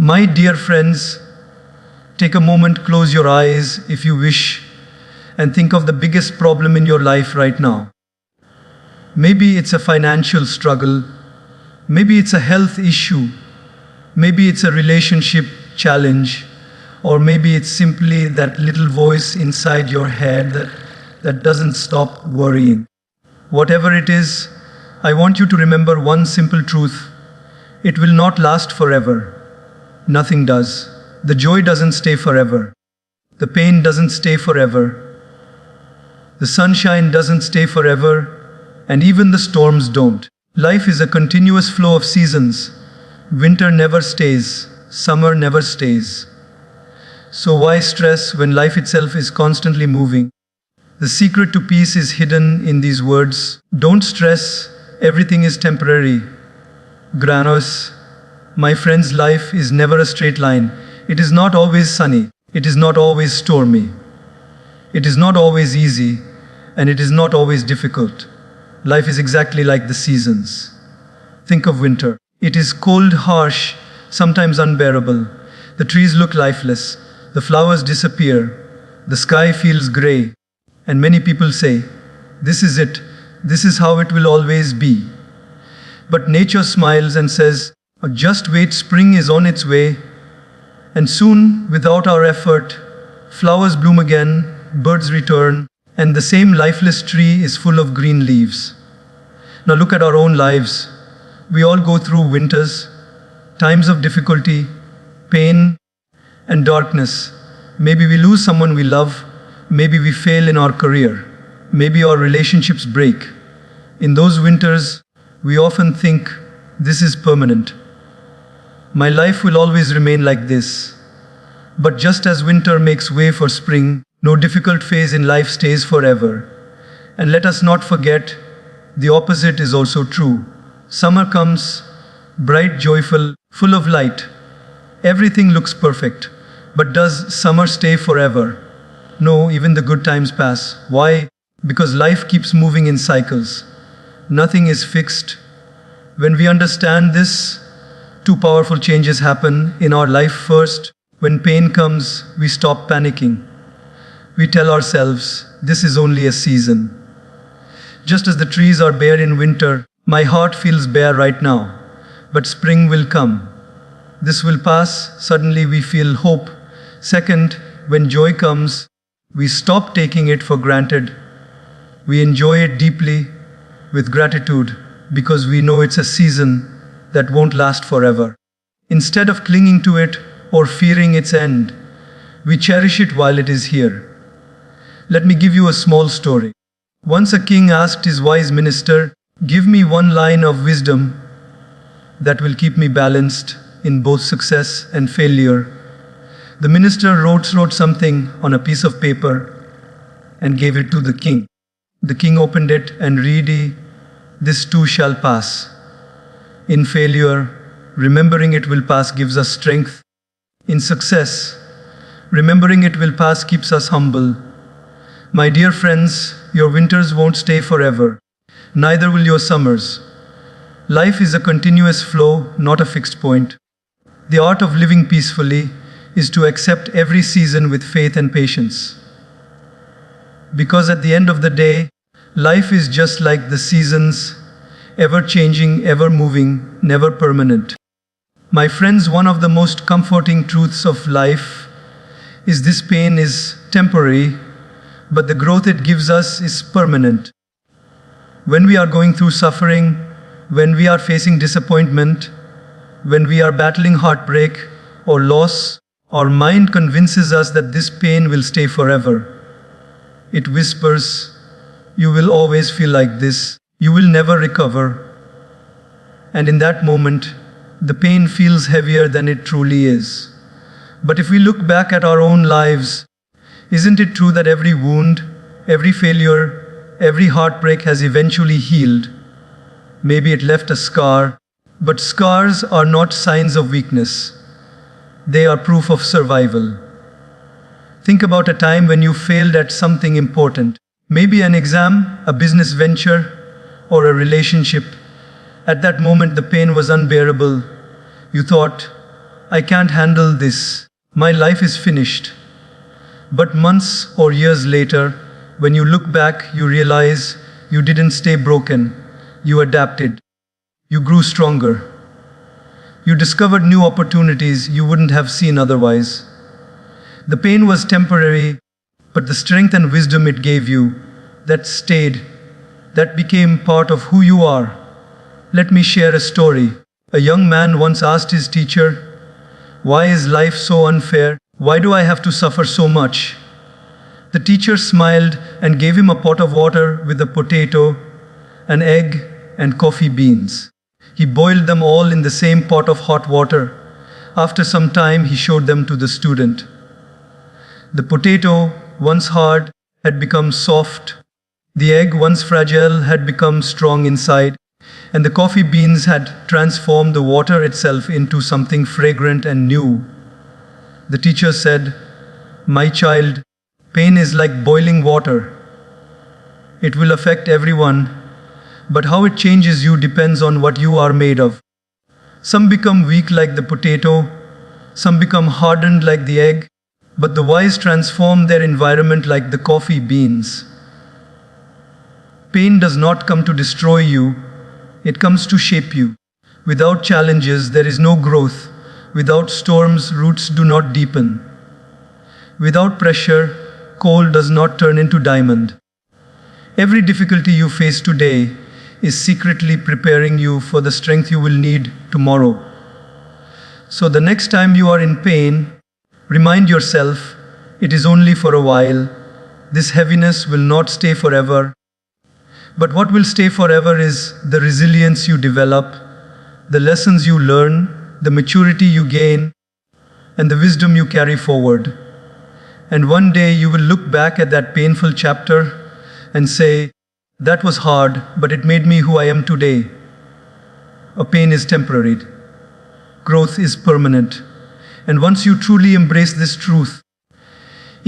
My dear friends, take a moment, close your eyes if you wish, and think of the biggest problem in your life right now. Maybe it's a financial struggle, maybe it's a health issue, maybe it's a relationship challenge, or maybe it's simply that little voice inside your head that doesn't stop worrying. Whatever it is, I want you to remember one simple truth. It will not last forever. Nothing does. The joy doesn't stay forever. The pain doesn't stay forever. The sunshine doesn't stay forever, and even the storms don't. Life is a continuous flow of seasons. Winter never stays, summer never stays. So why stress when life itself is constantly moving? The secret to peace is hidden in these words. Don't stress, everything is temporary. Granos, my friend's life is never a straight line. It is not always sunny. It is not always stormy. It is not always easy, and it is not always difficult. Life is exactly like the seasons. Think of winter. It is cold, harsh, sometimes unbearable. The trees look lifeless. The flowers disappear. The sky feels grey. And many people say, this is it. This is how it will always be. But nature smiles and says, just wait, spring is on its way. And soon, without our effort, flowers bloom again, birds return, and the same lifeless tree is full of green leaves. Now look at our own lives. We all go through winters, times of difficulty, pain, and darkness. Maybe we lose someone we love. Maybe we fail in our career. Maybe our relationships break. In those winters, we often think, this is permanent. My life will always remain like this. But just as winter makes way for spring, no difficult phase in life stays forever. And let us not forget, the opposite is also true. Summer comes, bright, joyful, full of light. Everything looks perfect. But does summer stay forever? No, even the good times pass. Why? Because life keeps moving in cycles. Nothing is fixed. When we understand this, two powerful changes happen in our life. First, when pain comes, we stop panicking. We tell ourselves, this is only a season. Just as the trees are bare in winter, my heart feels bare right now. But spring will come. This will pass. Suddenly we feel hope. Second, when joy comes, we stop taking it for granted. We enjoy it deeply with gratitude because we know it's a season that won't last forever. Instead of clinging to it or fearing its end, we cherish it while it is here. Let me give you a small story. Once a king asked his wise minister, give me one line of wisdom that will keep me balanced in both success and failure. The minister wrote something on a piece of paper and gave it to the king. The king opened it and read, this too shall pass. In failure, remembering it will pass gives us strength. In success, remembering it will pass keeps us humble. My dear friends, your winters won't stay forever. Neither will your summers. Life is a continuous flow, not a fixed point. The art of living peacefully is to accept every season with faith and patience. Because at the end of the day, life is just like the seasons, ever changing, ever moving, never permanent. My friends, one of the most comforting truths of life is this: pain is temporary, but the growth it gives us is permanent. When we are going through suffering, when we are facing disappointment, when we are battling heartbreak or loss, our mind convinces us that this pain will stay forever. It whispers, you will always feel like this. You will never recover. And in that moment, the pain feels heavier than it truly is. But if we look back at our own lives, isn't it true that every wound, every failure, every heartbreak has eventually healed? Maybe it left a scar, but scars are not signs of weakness. They are proof of survival. Think about a time when you failed at something important. Maybe an exam, a business venture, or a relationship. At that moment, the pain was unbearable. You thought, I can't handle this. My life is finished. But months or years later, when you look back, you realize you didn't stay broken. You adapted. You grew stronger. You discovered new opportunities you wouldn't have seen otherwise. The pain was temporary, but the strength and wisdom it gave you, that stayed, that became part of who you are. Let me share a story. A young man once asked his teacher, "Why is life so unfair? Why do I have to suffer so much?" The teacher smiled and gave him a pot of water with a potato, an egg, and coffee beans. He boiled them all in the same pot of hot water. After some time, he showed them to the student. The potato, once hard, had become soft. The egg, once fragile, had become strong inside. And the coffee beans had transformed the water itself into something fragrant and new. The teacher said, "My child, pain is like boiling water. It will affect everyone, but how it changes you depends on what you are made of. Some become weak like the potato, some become hardened like the egg, but the wise transform their environment like the coffee beans." Pain does not come to destroy you, it comes to shape you. Without challenges, there is no growth. Without storms, roots do not deepen. Without pressure, coal does not turn into diamond. Every difficulty you face today is secretly preparing you for the strength you will need tomorrow. So the next time you are in pain, remind yourself, it is only for a while. This heaviness will not stay forever. But what will stay forever is the resilience you develop, the lessons you learn, the maturity you gain, and the wisdom you carry forward. And one day you will look back at that painful chapter and say, "That was hard, but it made me who I am today." A pain is temporary. Growth is permanent. And once you truly embrace this truth,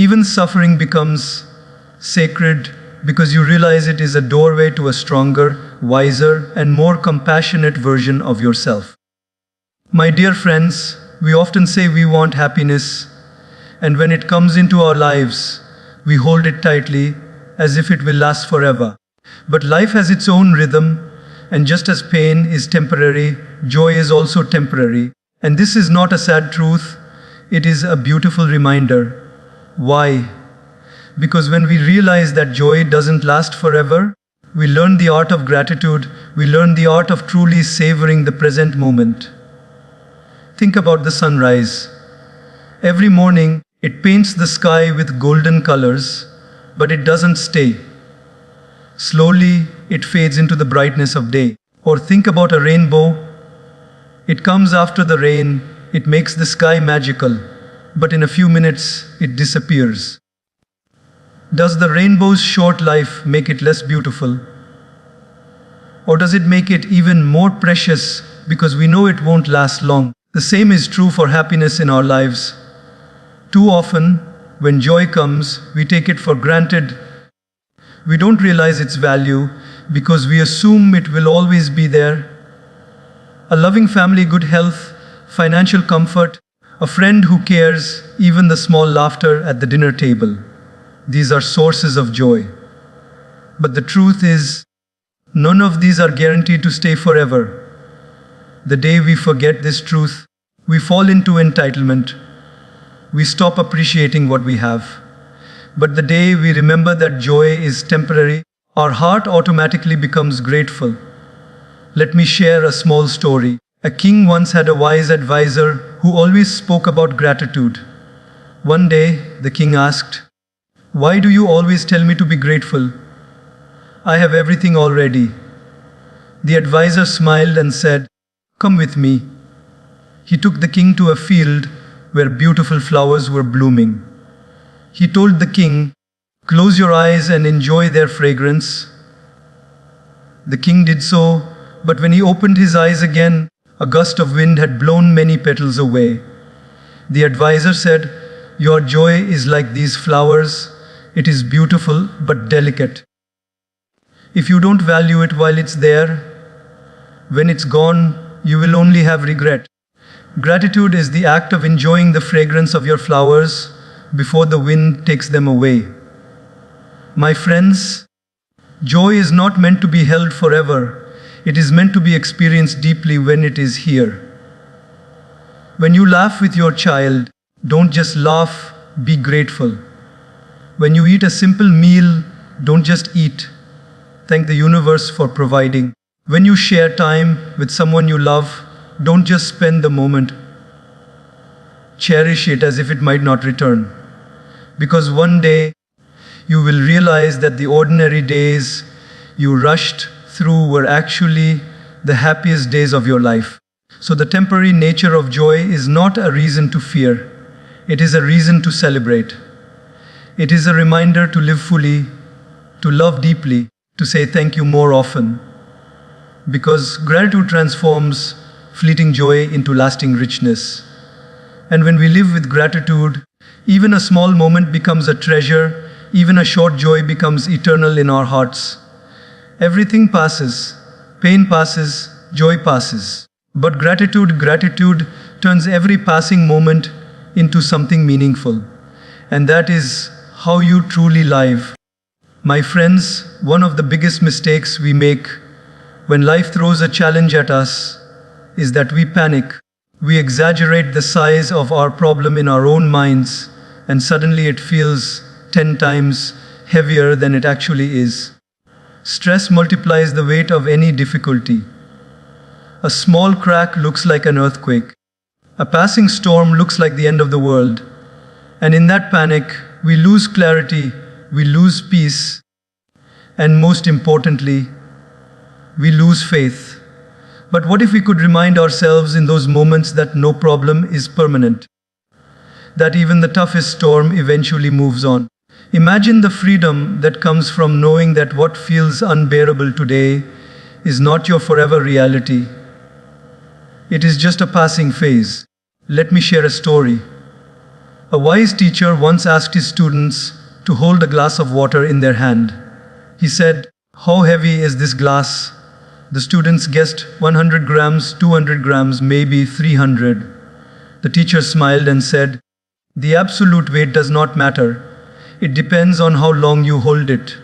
even suffering becomes sacred because you realize it is a doorway to a stronger, wiser, and more compassionate version of yourself. My dear friends, we often say we want happiness, and when it comes into our lives, we hold it tightly as if it will last forever. But life has its own rhythm, and just as pain is temporary, joy is also temporary. And this is not a sad truth, it is a beautiful reminder. Why? Because when we realize that joy doesn't last forever, we learn the art of gratitude, we learn the art of truly savoring the present moment. Think about the sunrise. Every morning, it paints the sky with golden colors, but it doesn't stay. Slowly, it fades into the brightness of day. Or think about a rainbow. It comes after the rain, it makes the sky magical, but in a few minutes, it disappears. Does the rainbow's short life make it less beautiful? Or does it make it even more precious because we know it won't last long? The same is true for happiness in our lives. Too often, when joy comes, we take it for granted. We don't realize its value because we assume it will always be there. A loving family, good health, financial comfort, a friend who cares, even the small laughter at the dinner table. These are sources of joy. But the truth is, none of these are guaranteed to stay forever. The day we forget this truth, we fall into entitlement. We stop appreciating what we have. But the day we remember that joy is temporary, our heart automatically becomes grateful. Let me share a small story. A king once had a wise advisor who always spoke about gratitude. One day, the king asked, "Why do you always tell me to be grateful? I have everything already." The advisor smiled and said, "Come with me." He took the king to a field where beautiful flowers were blooming. He told the king, "Close your eyes and enjoy their fragrance." The king did so, but when he opened his eyes again, a gust of wind had blown many petals away. The advisor said, "Your joy is like these flowers. It is beautiful but delicate. If you don't value it while it's there, when it's gone, you will only have regret." Gratitude is the act of enjoying the fragrance of your flowers before the wind takes them away. My friends, joy is not meant to be held forever. It is meant to be experienced deeply when it is here. When you laugh with your child, don't just laugh, be grateful. When you eat a simple meal, don't just eat. Thank the universe for providing. When you share time with someone you love, don't just spend the moment. Cherish it as if it might not return. Because one day, you will realize that the ordinary days you rushed through were actually the happiest days of your life. So the temporary nature of joy is not a reason to fear. It is a reason to celebrate. It is a reminder to live fully, to love deeply, to say thank you more often. Because gratitude transforms fleeting joy into lasting richness. And when we live with gratitude, even a small moment becomes a treasure, even a short joy becomes eternal in our hearts. Everything passes, pain passes, joy passes. But gratitude turns every passing moment into something meaningful. And that is how you truly live. My friends, one of the biggest mistakes we make when life throws a challenge at us is that we panic. We exaggerate the size of our problem in our own minds, and suddenly it feels 10 times heavier than it actually is. Stress multiplies the weight of any difficulty. A small crack looks like an earthquake. A passing storm looks like the end of the world. And in that panic, we lose clarity, we lose peace, and most importantly, we lose faith. But what if we could remind ourselves in those moments that no problem is permanent? That even the toughest storm eventually moves on. Imagine the freedom that comes from knowing that what feels unbearable today is not your forever reality. It is just a passing phase. Let me share a story. A wise teacher once asked his students to hold a glass of water in their hand. He said, "How heavy is this glass?" The students guessed 100 grams, 200 grams, maybe 300. The teacher smiled and said, "The absolute weight does not matter. It depends on how long you hold it.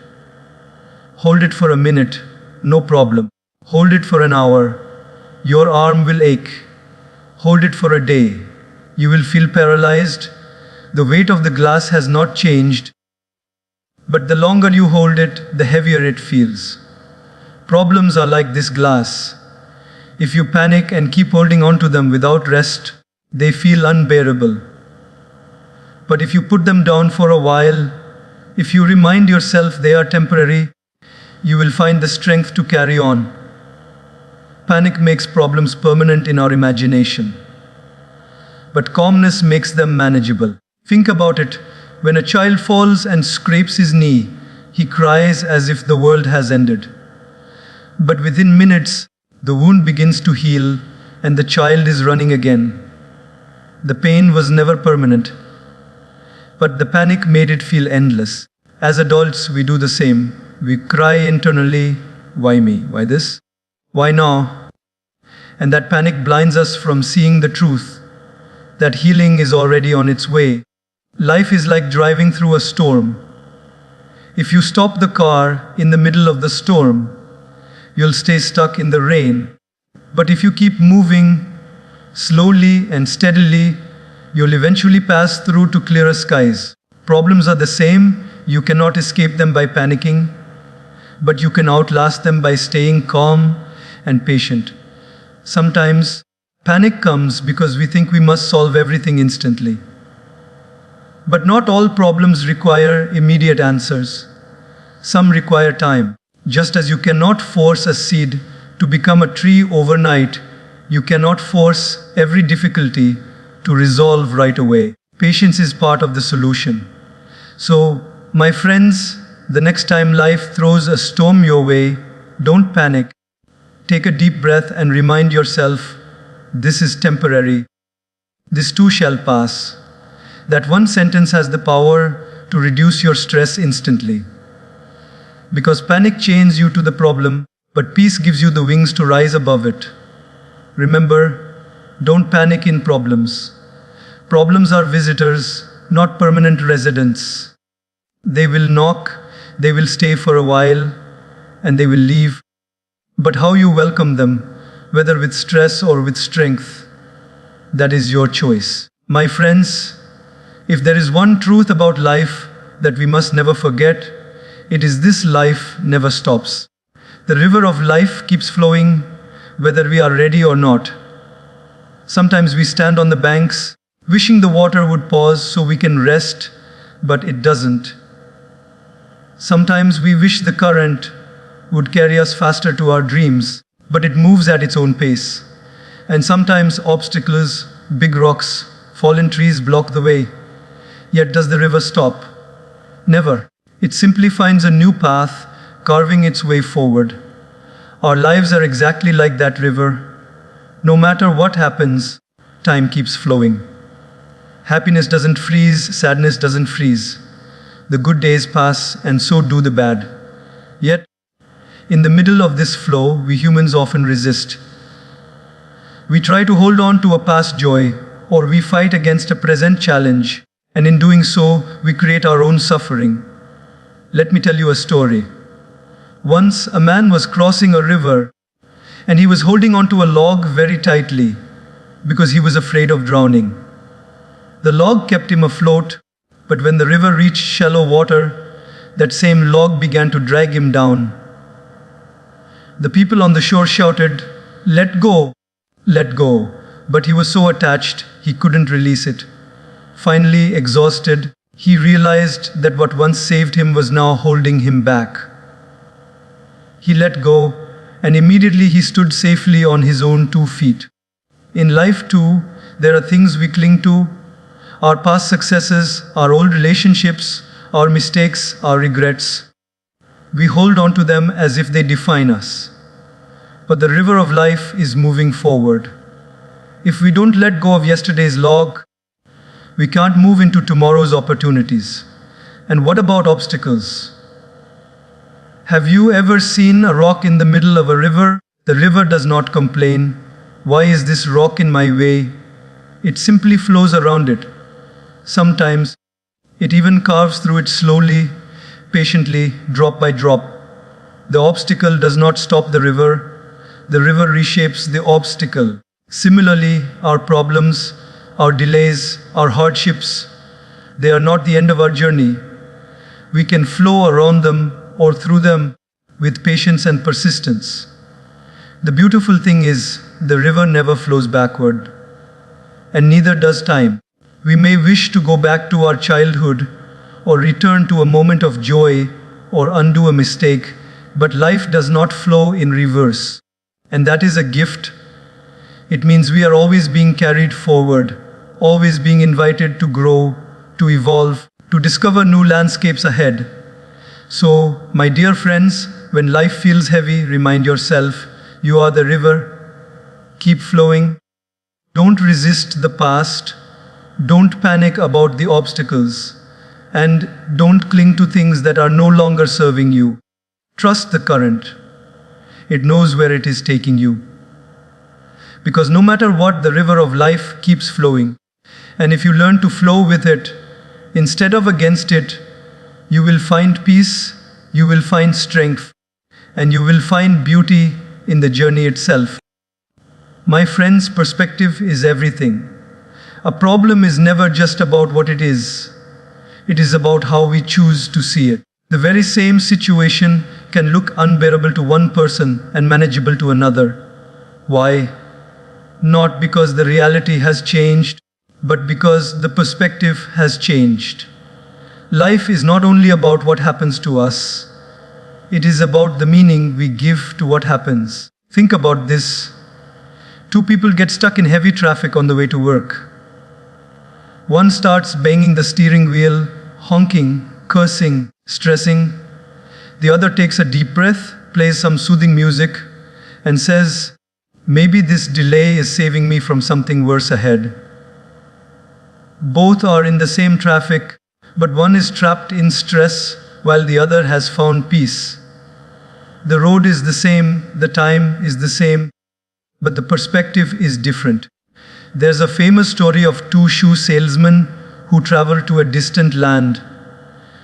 Hold it for a minute, no problem. Hold it for an hour. Your arm will ache. Hold it for a day. You will feel paralyzed. The weight of the glass has not changed. But the longer you hold it, the heavier it feels. Problems are like this glass. If you panic and keep holding on to them without rest, they feel unbearable. But if you put them down for a while, if you remind yourself they are temporary, you will find the strength to carry on. Panic makes problems permanent in our imagination. But calmness makes them manageable. Think about it. When a child falls and scrapes his knee, he cries as if the world has ended. But within minutes, the wound begins to heal and the child is running again. The pain was never permanent, but the panic made it feel endless. As adults, we do the same. We cry internally, "Why me? Why this? Why now?" And that panic blinds us from seeing the truth, that healing is already on its way. Life is like driving through a storm. If you stop the car in the middle of the storm, you'll stay stuck in the rain. But if you keep moving slowly and steadily, you'll eventually pass through to clearer skies. Problems are the same. You cannot escape them by panicking, but you can outlast them by staying calm and patient. Sometimes, panic comes because we think we must solve everything instantly. But not all problems require immediate answers. Some require time. Just as you cannot force a seed to become a tree overnight, you cannot force every difficulty to resolve right away. Patience is part of the solution. So, my friends, the next time life throws a storm your way, don't panic. Take a deep breath and remind yourself, this is temporary. This too shall pass. That one sentence has the power to reduce your stress instantly. Because panic chains you to the problem, but peace gives you the wings to rise above it. Remember, Don't panic in problems. Problems are visitors, not permanent residents. They will knock, they will stay for a while, and they will leave. But how you welcome them, whether with stress or with strength, that is your choice. My friends, if there is one truth about life that we must never forget, it is this: life never stops. The river of life keeps flowing, whether we are ready or not. Sometimes we stand on the banks, wishing the water would pause so we can rest, but it doesn't. Sometimes we wish the current would carry us faster to our dreams, but it moves at its own pace. And sometimes obstacles, big rocks, fallen trees block the way. Yet does the river stop? Never. It simply finds a new path, carving its way forward. Our lives are exactly like that river. No matter what happens, time keeps flowing. Happiness doesn't freeze, sadness doesn't freeze. The good days pass, and so do the bad. Yet, in the middle of this flow, we humans often resist. We try to hold on to a past joy, or we fight against a present challenge, and in doing so, we create our own suffering. Let me tell you a story. Once, a man was crossing a river, and he was holding onto a log very tightly because he was afraid of drowning. The log kept him afloat, but when the river reached shallow water, that same log began to drag him down. The people on the shore shouted, "Let go, let go," but he was so attached he couldn't release it. Finally, exhausted, he realized that what once saved him was now holding him back. He let go, and immediately he stood safely on his own 2 feet. In life too, there are things we cling to: our past successes, our old relationships, our mistakes, our regrets. We hold on to them as if they define us. But the river of life is moving forward. If we don't let go of yesterday's log, we can't move into tomorrow's opportunities. And what about obstacles? Have you ever seen a rock in the middle of a river? The river does not complain. "Why is this rock in my way?" It simply flows around it. Sometimes it even carves through it slowly, patiently, drop by drop. The obstacle does not stop the river reshapes the obstacle. Similarly, our problems, our delays, our hardships, they are not the end of our journey. We can flow around them or through them with patience and persistence. The beautiful thing is, the river never flows backward, and neither does time. We may wish to go back to our childhood, or return to a moment of joy, or undo a mistake, but life does not flow in reverse. And that is a gift. It means we are always being carried forward, always being invited to grow, to evolve, to discover new landscapes ahead. So, my dear friends, when life feels heavy, remind yourself, you are the river. Keep flowing. Don't resist the past. Don't panic about the obstacles. And don't cling to things that are no longer serving you. Trust the current. It knows where it is taking you. Because no matter what, the river of life keeps flowing. And if you learn to flow with it, instead of against it, you will find peace, you will find strength, and you will find beauty in the journey itself. My friends, perspective is everything. A problem is never just about what it is about how we choose to see it. The very same situation can look unbearable to one person and manageable to another. Why? Not because the reality has changed, but because the perspective has changed. Life is not only about what happens to us, it is about the meaning we give to what happens. Think about this. 2 people get stuck in heavy traffic on the way to work. One starts banging the steering wheel, honking, cursing, stressing. The other takes a deep breath, plays some soothing music, and says, "Maybe this delay is saving me from something worse ahead." Both are in the same traffic, but one is trapped in stress while the other has found peace. The road is the same, the time is the same, but the perspective is different. There's a famous story of two shoe salesmen who traveled to a distant land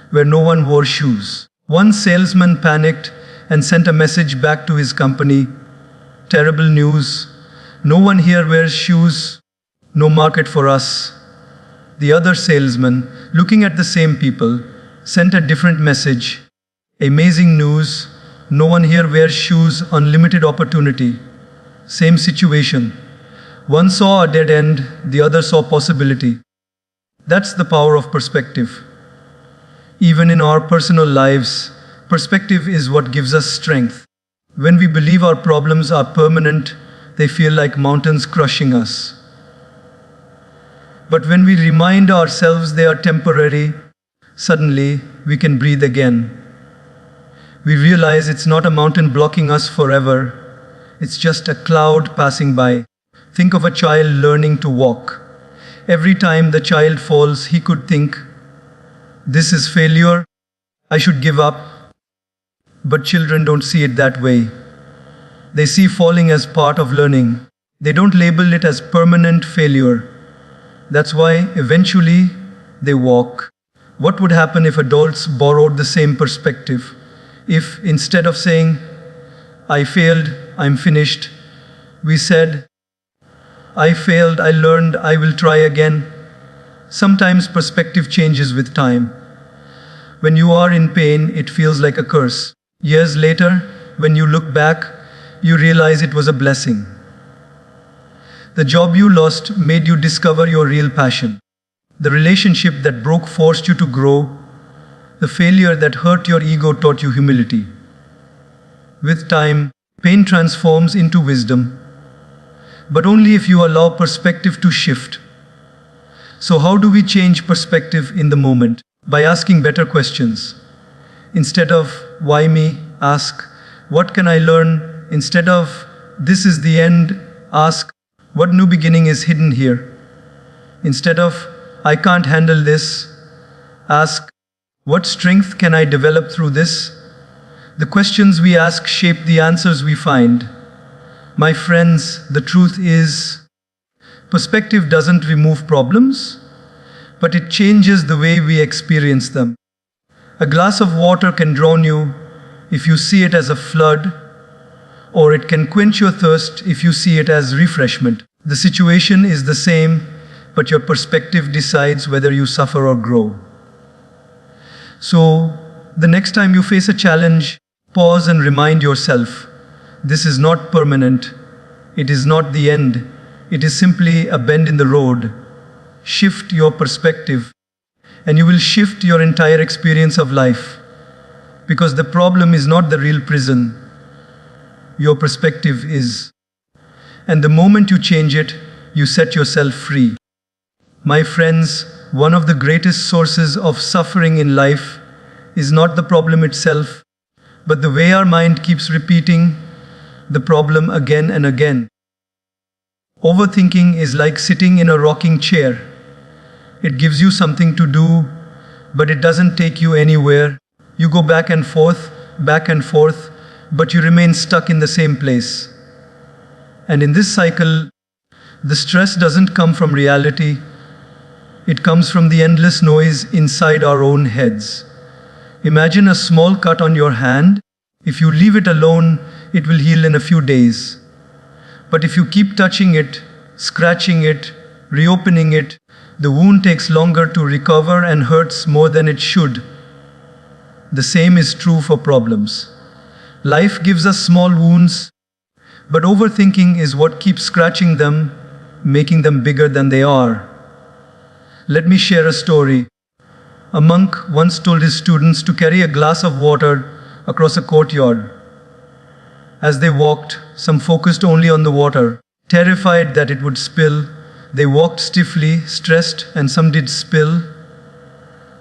where no one wore shoes. One salesman panicked and sent a message back to his company. Terrible news. No one here wears shoes. No market for us. The other salesman, looking at the same people, sent a different message. Amazing news. No one here wears shoes. Unlimited opportunity. Same situation. One saw a dead end, the other saw possibility. That's the power of perspective. Even in our personal lives, perspective is what gives us strength. When we believe our problems are permanent, they feel like mountains crushing us. But when we remind ourselves they are temporary, suddenly we can breathe again. We realize it's not a mountain blocking us forever, it's just a cloud passing by. Think of a child learning to walk. Every time the child falls, he could think, "This is failure, I should give up." But children don't see it that way. They see falling as part of learning. They don't label it as permanent failure. That's why eventually they walk. What would happen if adults borrowed the same perspective? If instead of saying, "I failed, I'm finished," we said, "I failed, I learned, I will try again." Sometimes perspective changes with time. When you are in pain, it feels like a curse. Years later, when you look back, you realize it was a blessing. The job you lost made you discover your real passion. The relationship that broke forced you to grow. The failure that hurt your ego taught you humility. With time, pain transforms into wisdom, but only if you allow perspective to shift. So how do we change perspective in the moment? By asking better questions. Instead of "why me?" ask, "What can I learn?" Instead of "this is the end," ask, "What new beginning is hidden here?" Instead of "I can't handle this," ask, "What strength can I develop through this?" The questions we ask shape the answers we find. My friends, the truth is, perspective doesn't remove problems, but it changes the way we experience them. A glass of water can drown you if you see it as a flood, or it can quench your thirst if you see it as refreshment. The situation is the same, but your perspective decides whether you suffer or grow. So, the next time you face a challenge, pause and remind yourself, this is not permanent. It is not the end. It is simply a bend in the road. Shift your perspective, and you will shift your entire experience of life. Because the problem is not the real prison. Your perspective is. And the moment you change it, you set yourself free. My friends, one of the greatest sources of suffering in life is not the problem itself, but the way our mind keeps repeating the problem again and again. Overthinking is like sitting in a rocking chair. It gives you something to do, but it doesn't take you anywhere. You go back and forth, but you remain stuck in the same place. And in this cycle, the stress doesn't come from reality. It comes from the endless noise inside our own heads. Imagine a small cut on your hand. If you leave it alone, it will heal in a few days. But if you keep touching it, scratching it, reopening it, the wound takes longer to recover and hurts more than it should. The same is true for problems. Life gives us small wounds, but overthinking is what keeps scratching them, making them bigger than they are. Let me share a story. A monk once told his students to carry a glass of water across a courtyard. As they walked, some focused only on the water. Terrified that it would spill, they walked stiffly, stressed, and some did spill.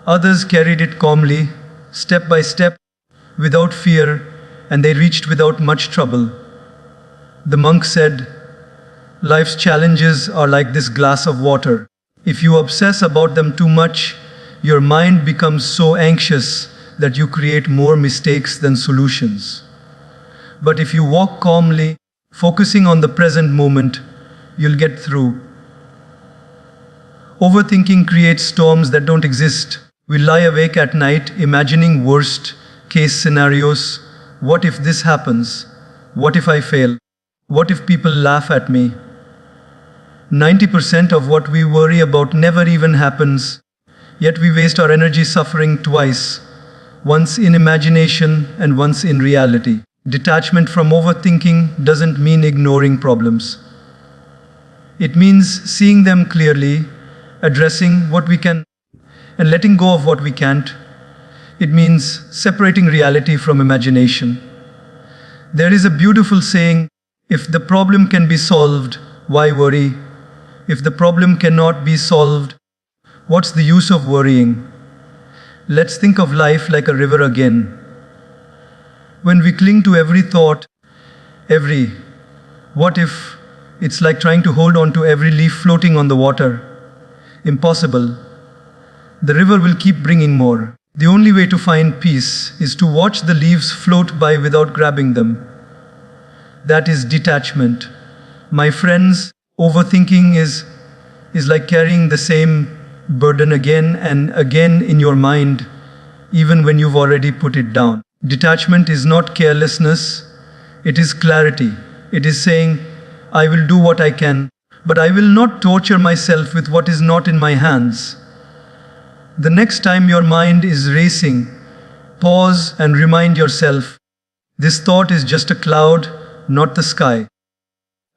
Others carried it calmly, step by step, without fear, and they reached without much trouble. The monk said, "Life's challenges are like this glass of water. If you obsess about them too much, your mind becomes so anxious that you create more mistakes than solutions. But if you walk calmly, focusing on the present moment, you'll get through." Overthinking creates storms that don't exist. We lie awake at night imagining worst case scenarios. What if this happens? What if I fail? What if people laugh at me? 90% of what we worry about never even happens, yet we waste our energy suffering twice, once in imagination and once in reality. Detachment from overthinking doesn't mean ignoring problems. It means seeing them clearly, addressing what we can, and letting go of what we can't. It means separating reality from imagination. There is a beautiful saying, if the problem can be solved, why worry? If the problem cannot be solved, what's the use of worrying? Let's think of life like a river again. When we cling to every thought, every what if, it's like trying to hold on to every leaf floating on the water. Impossible. The river will keep bringing more. The only way to find peace is to watch the leaves float by without grabbing them. That is detachment. My friends, overthinking is like carrying the same burden again and again in your mind, even when you've already put it down. Detachment is not carelessness, it is clarity. It is saying, I will do what I can, but I will not torture myself with what is not in my hands. The next time your mind is racing, pause and remind yourself, this thought is just a cloud, not the sky.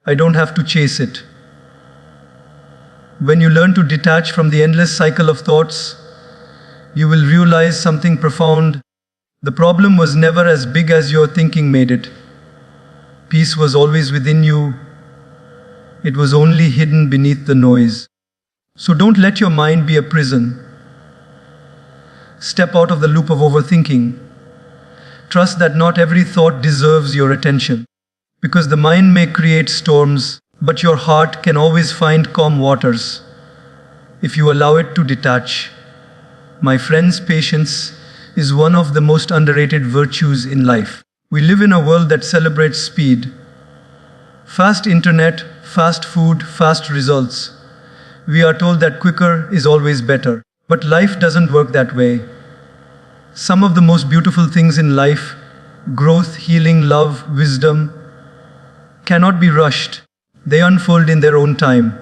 I don't have to chase it. When you learn to detach from the endless cycle of thoughts, you will realize something profound. The problem was never as big as your thinking made it. Peace was always within you. It was only hidden beneath the noise. So don't let your mind be a prison. Step out of the loop of overthinking. Trust that not every thought deserves your attention. Because the mind may create storms, but your heart can always find calm waters if you allow it to detach. My friends, patience is one of the most underrated virtues in life. We live in a world that celebrates speed. Fast internet, fast food, fast results. We are told that quicker is always better. But life doesn't work that way. Some of the most beautiful things in life, growth, healing, love, wisdom, cannot be rushed. They unfold in their own time.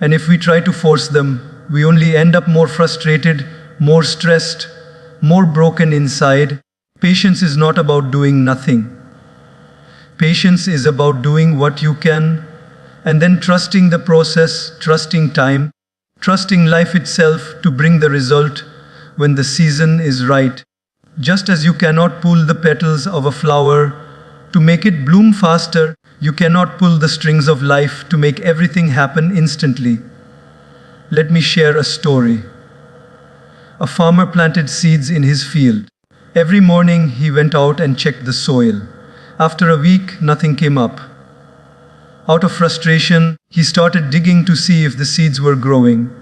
And if we try to force them, we only end up more frustrated, more stressed, more broken inside. Patience is not about doing nothing. Patience is about doing what you can, and then trusting the process, trusting time, trusting life itself to bring the result when the season is right. Just as you cannot pull the petals of a flower to make it bloom faster, you cannot pull the strings of life to make everything happen instantly. Let me share a story. A farmer planted seeds in his field. Every morning he went out and checked the soil. After a week, nothing came up. Out of frustration, he started digging to see if the seeds were growing.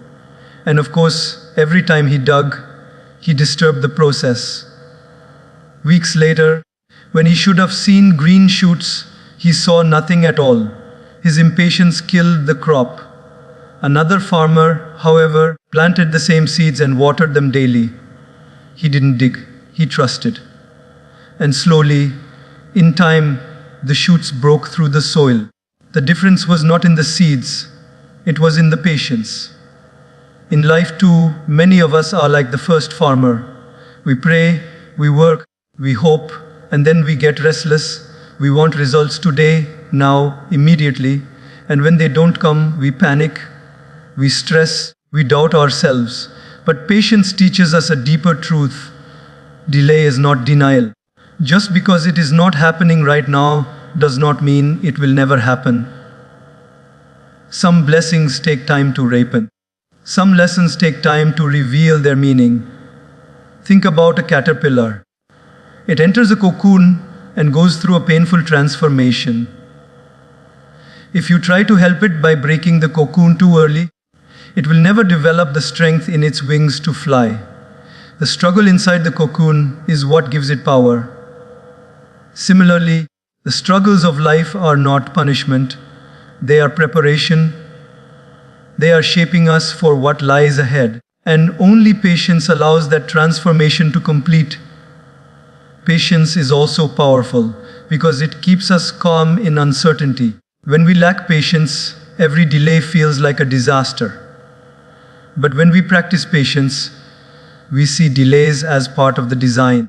And of course, every time he dug, he disturbed the process. Weeks later, when he should have seen green shoots, he saw nothing at all. His impatience killed the crop. Another farmer, however, planted the same seeds and watered them daily. He didn't dig, he trusted. And slowly, in time, the shoots broke through the soil. The difference was not in the seeds, it was in the patience. In life too, many of us are like the first farmer. We pray, we work, we hope, and then we get restless. We want results today, now, immediately. And when they don't come, we panic, we stress, we doubt ourselves. But patience teaches us a deeper truth. Delay is not denial. Just because it is not happening right now does not mean it will never happen. Some blessings take time to ripen. Some lessons take time to reveal their meaning. Think about a caterpillar. It enters a cocoon and goes through a painful transformation. If you try to help it by breaking the cocoon too early, it will never develop the strength in its wings to fly. The struggle inside the cocoon is what gives it power. Similarly, the struggles of life are not punishment, they are preparation. They are shaping us for what lies ahead. And only patience allows that transformation to complete. Patience is also powerful because it keeps us calm in uncertainty. When we lack patience, every delay feels like a disaster. But when we practice patience, we see delays as part of the design.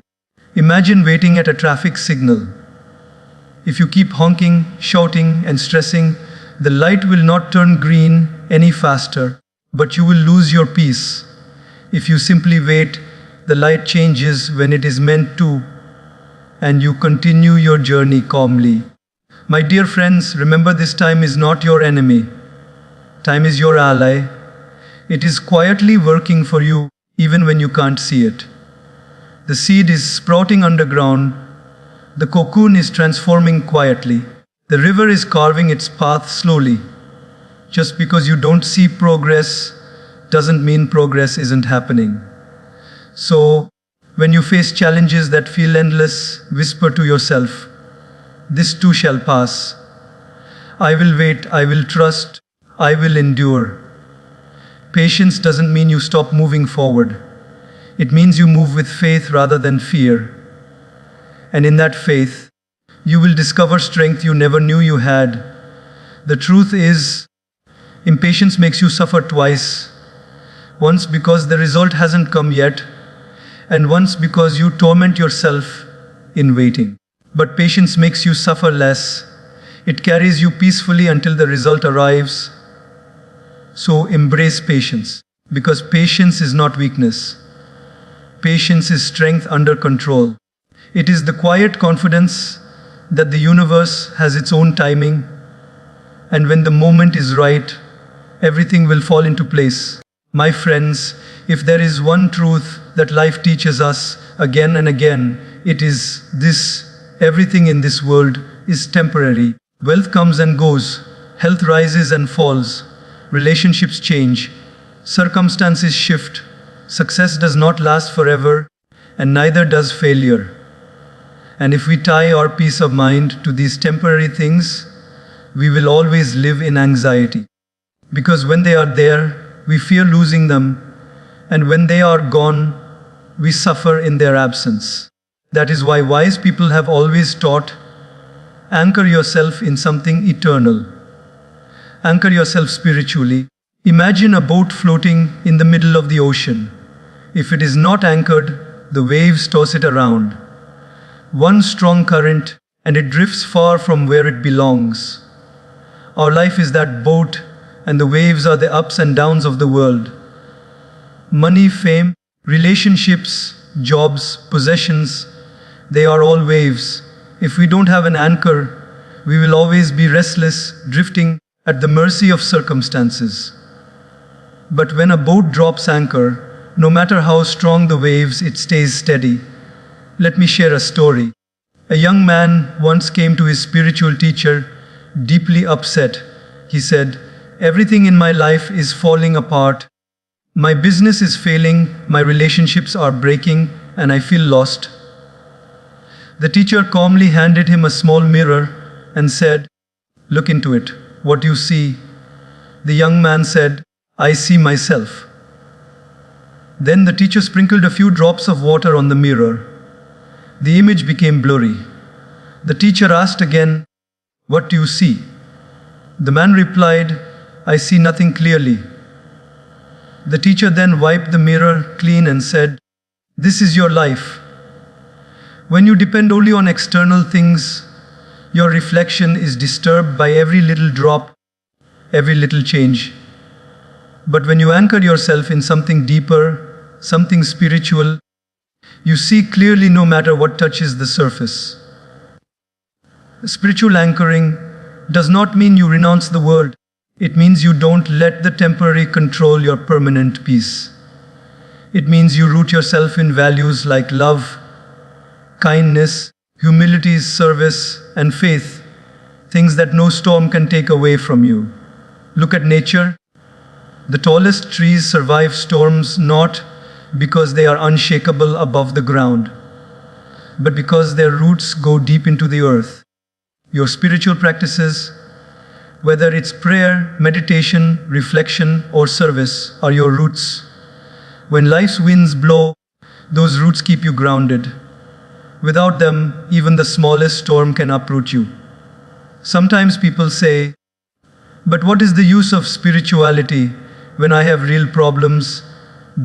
Imagine waiting at a traffic signal. If you keep honking, shouting, and stressing, the light will not turn green any faster, but you will lose your peace. If you simply wait, the light changes when it is meant to, and you continue your journey calmly. My dear friends, remember this time is not your enemy. Time is your ally. It is quietly working for you even when you can't see it. The seed is sprouting underground. The cocoon is transforming quietly. The river is carving its path slowly. Just because you don't see progress doesn't mean progress isn't happening. So, when you face challenges that feel endless, whisper to yourself, "This too shall pass. I will wait, I will trust, I will endure." Patience doesn't mean you stop moving forward. It means you move with faith rather than fear. And in that faith, you will discover strength you never knew you had. The truth is, impatience makes you suffer twice. Once because the result hasn't come yet, and once because you torment yourself in waiting. But patience makes you suffer less. It carries you peacefully until the result arrives. So embrace patience, because patience is not weakness. Patience is strength under control. It is the quiet confidence that the universe has its own timing, and when the moment is right, everything will fall into place. My friends, if there is one truth that life teaches us again and again, it is this: everything in this world is temporary. Wealth comes and goes, health rises and falls, relationships change, circumstances shift. Success does not last forever, and neither does failure. And if we tie our peace of mind to these temporary things, we will always live in anxiety. Because when they are there, we fear losing them, and when they are gone, we suffer in their absence. That is why wise people have always taught, anchor yourself in something eternal. Anchor yourself spiritually. Imagine a boat floating in the middle of the ocean. If it is not anchored, the waves toss it around. One strong current, and it drifts far from where it belongs. Our life is that boat, and the waves are the ups and downs of the world. Money, fame, relationships, jobs, possessions, they are all waves. If we don't have an anchor, we will always be restless, drifting at the mercy of circumstances. But when a boat drops anchor, no matter how strong the waves, it stays steady. Let me share a story. A young man once came to his spiritual teacher, deeply upset. He said, "Everything in my life is falling apart. My business is failing, my relationships are breaking, and I feel lost." The teacher calmly handed him a small mirror and said, "Look into it. What do you see?" The young man said, "I see myself." Then the teacher sprinkled a few drops of water on the mirror. The image became blurry. The teacher asked again, "What do you see?" The man replied, "I see nothing clearly." The teacher then wiped the mirror clean and said, "This is your life. When you depend only on external things, your reflection is disturbed by every little drop, every little change. But when you anchor yourself in something deeper, something spiritual, you see clearly no matter what touches the surface." Spiritual anchoring does not mean you renounce the world. It means you don't let the temporary control your permanent peace. It means you root yourself in values like love, kindness, humility, service, and faith, things that no storm can take away from you. Look at nature. The tallest trees survive storms not because they are unshakable above the ground, but because their roots go deep into the earth. Your spiritual practices, Whether it's prayer, meditation, reflection, or service, are your roots. When life's winds blow, those roots keep you grounded. Without them, even the smallest storm can uproot you. Sometimes people say, but what is the use of spirituality when I have real problems,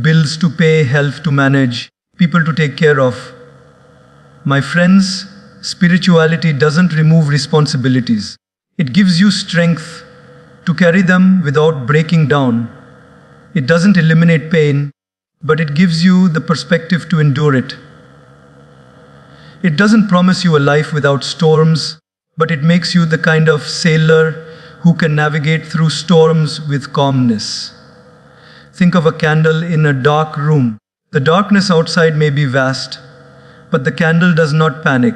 bills to pay, health to manage, people to take care of? My friends, spirituality doesn't remove responsibilities. It gives you strength to carry them without breaking down. It doesn't eliminate pain, but it gives you the perspective to endure it. It doesn't promise you a life without storms, but it makes you the kind of sailor who can navigate through storms with calmness. Think of a candle in a dark room. The darkness outside may be vast, but the candle does not panic.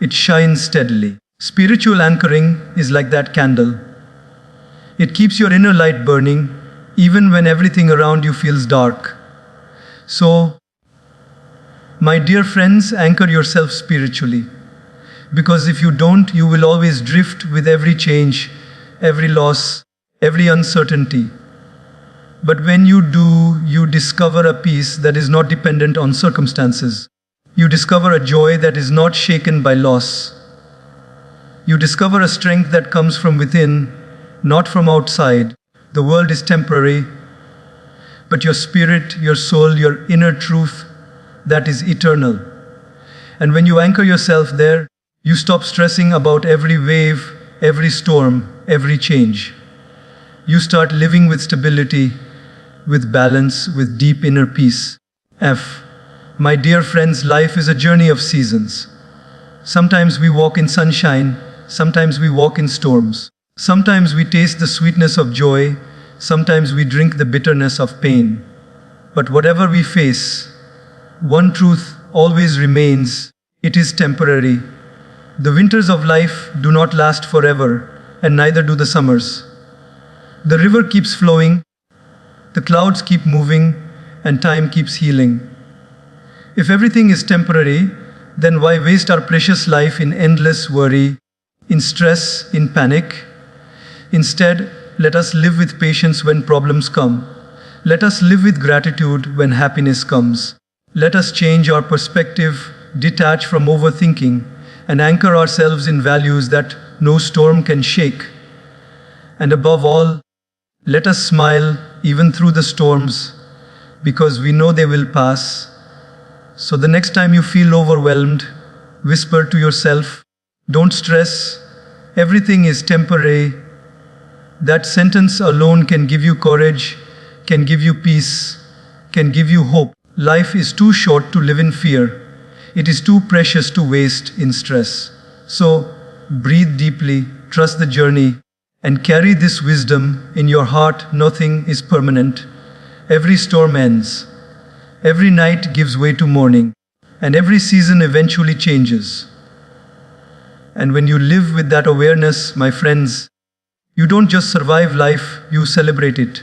It shines steadily. Spiritual anchoring is like that candle. It keeps your inner light burning, even when everything around you feels dark. So, my dear friends, anchor yourself spiritually. Because if you don't, you will always drift with every change, every loss, every uncertainty. But when you do, you discover a peace that is not dependent on circumstances. You discover a joy that is not shaken by loss. You discover a strength that comes from within, not from outside. The world is temporary, but your spirit, your soul, your inner truth, that is eternal. And when you anchor yourself there, you stop stressing about every wave, every storm, every change. You start living with stability, with balance, with deep inner peace. My dear friends, life is a journey of seasons. Sometimes we walk in sunshine, sometimes we walk in storms. Sometimes we taste the sweetness of joy, sometimes we drink the bitterness of pain. But whatever we face, one truth always remains: it is temporary. The winters of life do not last forever, and neither do the summers. The river keeps flowing, the clouds keep moving, and time keeps healing. If everything is temporary, then why waste our precious life in endless worry, in stress, in panic? Instead, let us live with patience when problems come. Let us live with gratitude when happiness comes. Let us change our perspective, detach from overthinking, and anchor ourselves in values that no storm can shake. And above all, let us smile even through the storms, because we know they will pass. So the next time you feel overwhelmed, whisper to yourself, don't stress, everything is temporary. That sentence alone can give you courage, can give you peace, can give you hope. Life is too short to live in fear. It is too precious to waste in stress. So, breathe deeply, trust the journey, and carry this wisdom in your heart. Nothing is permanent. Every storm ends. Every night gives way to morning. And every season eventually changes. And when you live with that awareness, my friends, you don't just survive life, you celebrate it.